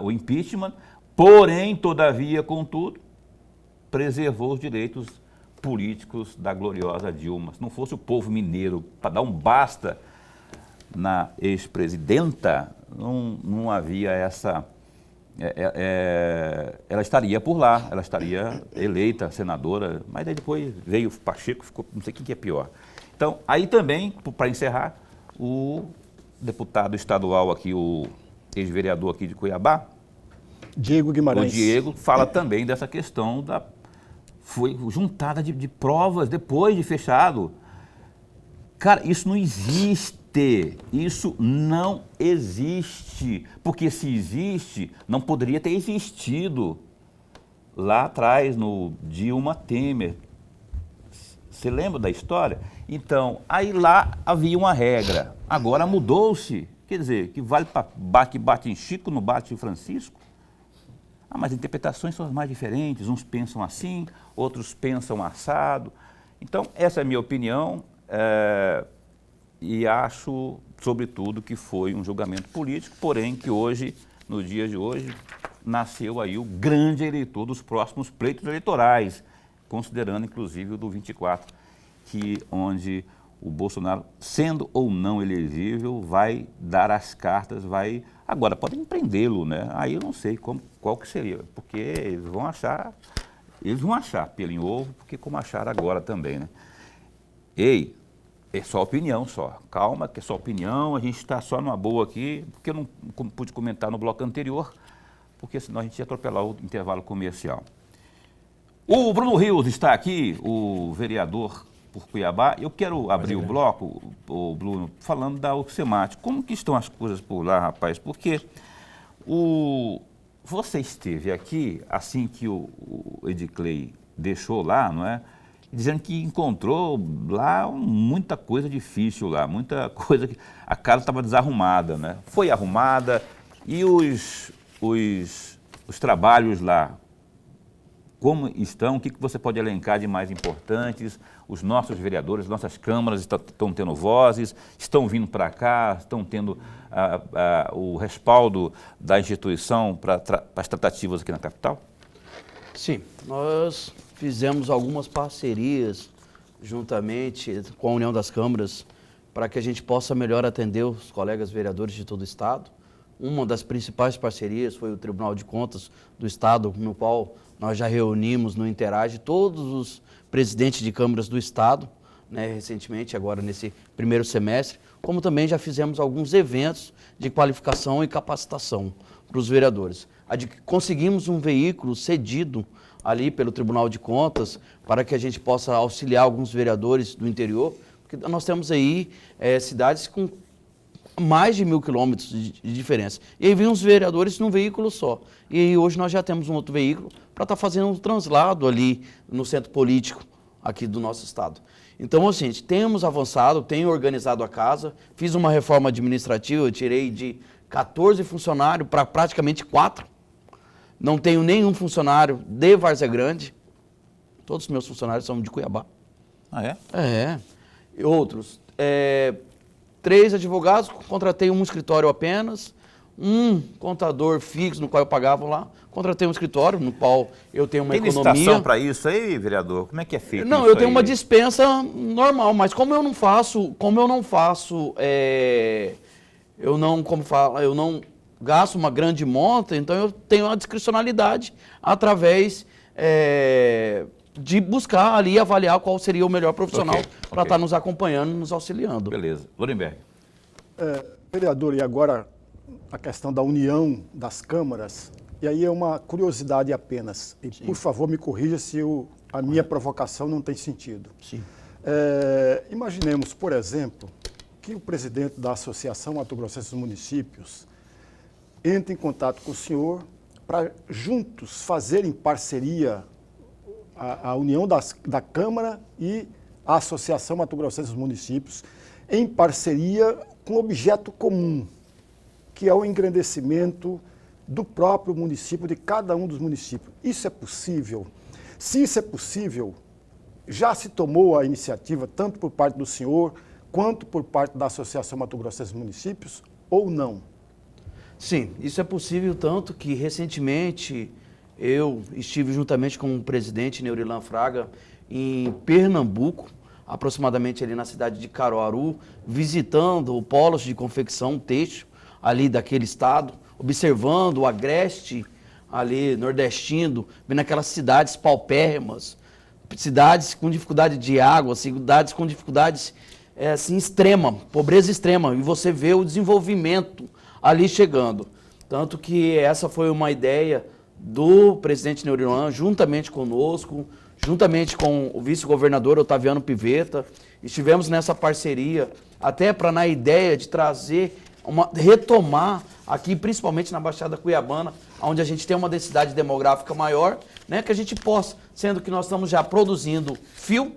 o impeachment, porém, todavia, contudo, preservou os direitos políticos da gloriosa Dilma. Se não fosse o povo mineiro para dar um basta na ex-presidenta, não havia essa... ela estaria por lá, ela estaria eleita senadora, mas aí depois veio o Pacheco, ficou, não sei quem que é pior. Então, aí também, para encerrar, o deputado estadual aqui, o ex-vereador aqui de Cuiabá, Diego Guimarães. O Diego fala também dessa questão foi juntada de provas depois de fechado. Cara, isso não existe. Isso não existe. Porque se existe, não poderia ter existido lá atrás, no Dilma Temer. Você lembra da história? Então, aí lá havia uma regra. Agora mudou-se. Quer dizer, que vale para bate em Chico, não bate em Francisco? Mas as interpretações são as mais diferentes. Uns pensam assim, outros pensam assado. Então, essa é a minha opinião. E acho, sobretudo, que foi um julgamento político, porém que hoje, no dia de hoje, nasceu aí o grande eleitor dos próximos pleitos eleitorais, considerando inclusive o do 24, onde o Bolsonaro, sendo ou não elegível, vai dar as cartas, vai... Agora, podem prendê-lo, né? Aí eu não sei qual que seria, porque eles vão achar pelo em ovo, porque como acharam agora também, né? Ei, é só opinião só, calma que é só opinião, a gente está só numa boa aqui, porque eu não pude comentar no bloco anterior, porque senão a gente ia atropelar o intervalo comercial. O Bruno Rios está aqui, o vereador por Cuiabá. Eu quero abrir o bloco, o Bruno, falando da Uxemate. Como que estão as coisas por lá, rapaz? Porque você esteve aqui, assim que o Ediclei deixou lá, não é? Dizendo que encontrou lá muita coisa difícil lá, muita coisa que a casa estava desarrumada, né? Foi arrumada e os trabalhos lá, como estão? O que você pode elencar de mais importantes? Os nossos vereadores, nossas câmaras estão tendo vozes, estão vindo para cá, estão tendo o respaldo da instituição para as tratativas aqui na capital? Sim, nós fizemos algumas parcerias juntamente com a União das Câmaras para que a gente possa melhor atender os colegas vereadores de todo o Estado. Uma das principais parcerias foi o Tribunal de Contas do Estado, no qual nós já reunimos no Interage todos os presidentes de câmaras do Estado, né, recentemente, agora nesse primeiro semestre, como também já fizemos alguns eventos de qualificação e capacitação para os vereadores. Conseguimos um veículo cedido ali pelo Tribunal de Contas, para que a gente possa auxiliar alguns vereadores do interior, porque nós temos aí cidades com mais de 1.000 quilômetros de diferença. E aí vem os vereadores num veículo só. E aí hoje nós já temos um outro veículo para estar fazendo um translado ali no centro político aqui do nosso estado. Então, assim, temos avançado, tenho organizado a casa, fiz uma reforma administrativa, eu tirei de 14 funcionários para praticamente 4. Não tenho nenhum funcionário de Várzea Grande. Todos os meus funcionários são de Cuiabá. Ah, é? É. E outros. 3 advogados, contratei um escritório apenas, um contador fixo no qual eu pagava lá, contratei um escritório no qual eu tenho uma Tem economia. Tem licitação para isso aí, vereador? Como é que é feito Não, isso eu tenho aí? uma dispensa normal, mas como eu não gasto uma grande monta, então eu tenho a discricionalidade através de buscar ali avaliar qual seria o melhor profissional para estar nos acompanhando, nos auxiliando. Beleza. Lorenberg. Vereador, e agora a questão da união das câmaras, e aí é uma curiosidade apenas, e por favor me corrija se a minha provocação não tem sentido. Sim. Imaginemos, por exemplo, que o presidente da Associação Mato Grossense dos Municípios entre em contato com o senhor para juntos fazerem parceria a união da Câmara e a Associação Mato Grossense dos Municípios em parceria com um objeto comum, que é o engrandecimento do próprio município, de cada um dos municípios. Isso é possível? Se isso é possível, já se tomou a iniciativa, tanto por parte do senhor, quanto por parte da Associação Mato Grossense dos Municípios, ou não? Sim, isso é possível, tanto que recentemente eu estive juntamente com o presidente Neurilan Fraga em Pernambuco, aproximadamente ali na cidade de Caruaru, visitando o polo de confecção têxtil ali daquele estado, observando o agreste ali nordestino, vendo aquelas cidades paupérrimas, cidades com dificuldade de água, cidades com dificuldades assim, extrema, pobreza extrema, e você vê o desenvolvimento ali chegando. Tanto que essa foi uma ideia do presidente Neurilan, juntamente conosco, juntamente com o vice-governador Otaviano Pivetta, estivemos nessa parceria, até para na ideia de trazer, retomar aqui, principalmente na Baixada Cuiabana, onde a gente tem uma densidade demográfica maior, né, que a gente possa, sendo que nós estamos já produzindo fio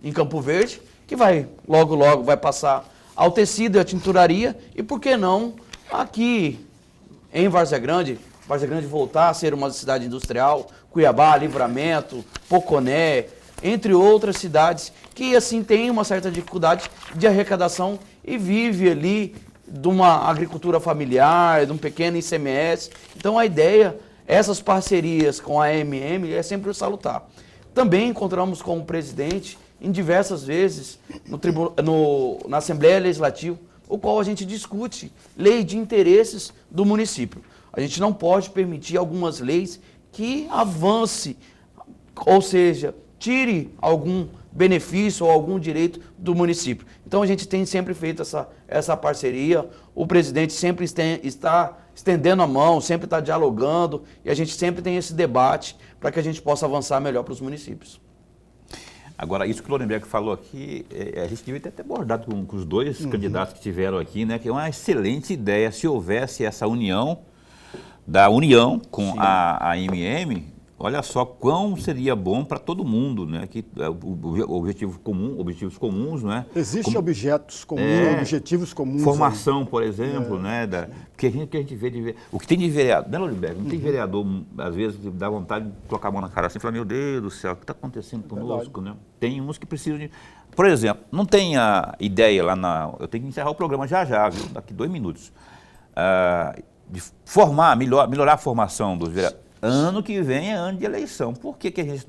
em Campo Verde, que vai, logo vai passar ao tecido e à tinturaria, e por que não aqui em Várzea Grande voltar a ser uma cidade industrial, Cuiabá, Livramento, Poconé, entre outras cidades que assim têm uma certa dificuldade de arrecadação e vive ali de uma agricultura familiar, de um pequeno ICMS. Então a ideia, essas parcerias com a AMM é sempre salutar. Também encontramos com o presidente em diversas vezes na Assembleia Legislativa, o qual a gente discute lei de interesses do município. A gente não pode permitir algumas leis que avance, ou seja, tire algum benefício ou algum direito do município. Então a gente tem sempre feito essa parceria, o presidente sempre está estendendo a mão, sempre está dialogando, e a gente sempre tem esse debate para que a gente possa avançar melhor para os municípios. Agora, isso que o Lorenberg falou aqui, a gente devia ter até abordado com os dois candidatos que tiveram aqui, né? Que é uma excelente ideia, se houvesse essa união com a AMM, olha só quão seria bom para todo mundo, né? Que objetivos comuns, né? Existem objetos comuns, objetivos comuns. Formação, aí, por exemplo, né? Porque que a gente vê o que tem de vereador, né, Lorenberg? Não tem vereador, às vezes, dá vontade de colocar a mão na cara assim e falar, meu Deus do céu, o que está acontecendo conosco, né? Tem uns que precisam de... Por exemplo, não tem a ideia lá eu tenho que encerrar o programa já, viu? Daqui 2 minutos. De melhorar a formação dos vereadores. Ano que vem é ano de eleição. Por que a gente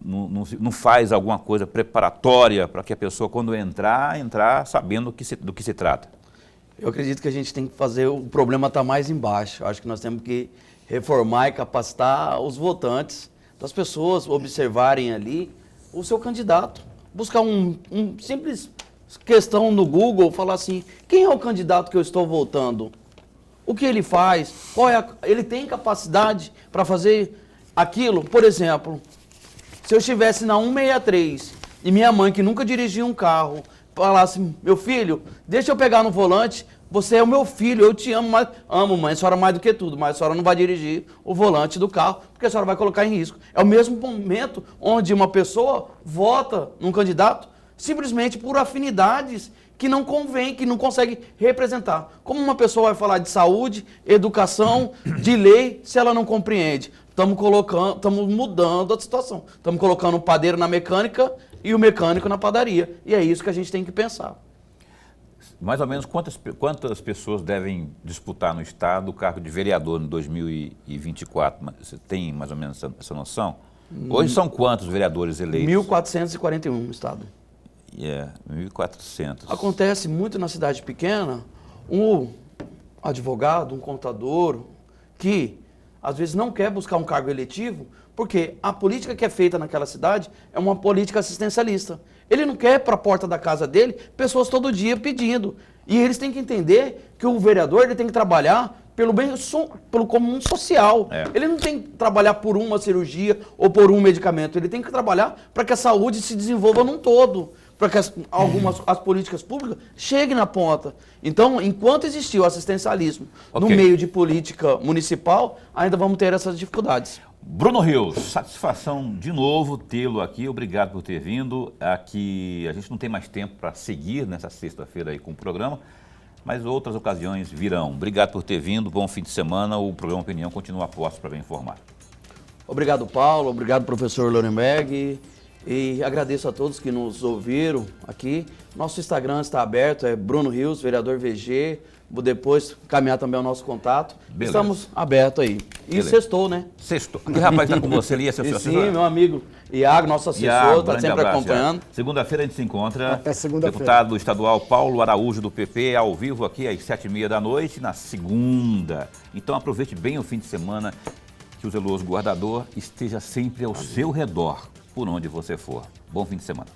não faz alguma coisa preparatória para que a pessoa, quando entrar sabendo do que se trata? Eu acredito que a gente tem que fazer, o problema está mais embaixo. Acho que nós temos que reformar e capacitar os votantes, das pessoas observarem ali o seu candidato. Buscar um simples questão no Google, falar assim, quem é o candidato que eu estou votando? O que ele faz? Ele tem capacidade para fazer aquilo, por exemplo, se eu estivesse na 163 e minha mãe, que nunca dirigia um carro, falasse, meu filho, deixa eu pegar no volante, você é o meu filho, eu te amo, mas amo, mãe, a senhora mais do que tudo, mas a senhora não vai dirigir o volante do carro, porque a senhora vai colocar em risco. É o mesmo momento onde uma pessoa vota num candidato simplesmente por afinidades que não convém, que não consegue representar. Como uma pessoa vai falar de saúde, educação, de lei, se ela não compreende? Estamos mudando a situação. Estamos colocando o padeiro na mecânica e o mecânico na padaria. E é isso que a gente tem que pensar. Mais ou menos quantas pessoas devem disputar no Estado o cargo de vereador em 2024? Você tem mais ou menos essa noção? Hoje são quantos vereadores eleitos? 1.441 no Estado. 1.400. Acontece muito na cidade pequena, um advogado, um contador, que às vezes não quer buscar um cargo eletivo, porque a política que é feita naquela cidade é uma política assistencialista. Ele não quer para a porta da casa dele pessoas todo dia pedindo. E eles têm que entender que o vereador ele tem que trabalhar pelo comum social. Ele não tem que trabalhar por uma cirurgia ou por um medicamento. Ele tem que trabalhar para que a saúde se desenvolva num todo, para que as políticas públicas cheguem na ponta. Então, enquanto existir o assistencialismo no meio de política municipal, ainda vamos ter essas dificuldades. Bruno Rios, satisfação de novo tê-lo aqui, obrigado por ter vindo. Aqui a gente não tem mais tempo para seguir nessa sexta-feira aí com o programa, mas outras ocasiões virão. Obrigado por ter vindo, bom fim de semana, o programa Opinião continua a posto para bem informar. Obrigado, Paulo, obrigado, professor Lorenberg, e agradeço a todos que nos ouviram aqui. Nosso Instagram está aberto, é Bruno Rios, vereador VG. Vou depois caminhar também o nosso contato. Beleza. Estamos abertos aí. E Beleza. sextou, né? Sextou. Que rapaz está com você ali, é seu assessor? Sim, meu amigo Iago, nosso assessor, está sempre abraço, acompanhando. Segunda-feira a gente se encontra. Até segunda-feira. Deputado estadual Paulo Araújo do PP, ao vivo aqui às 7h30 da noite, na segunda. Então aproveite bem o fim de semana, que o zeloso guardador esteja sempre ao seu redor, por onde você for. Bom fim de semana.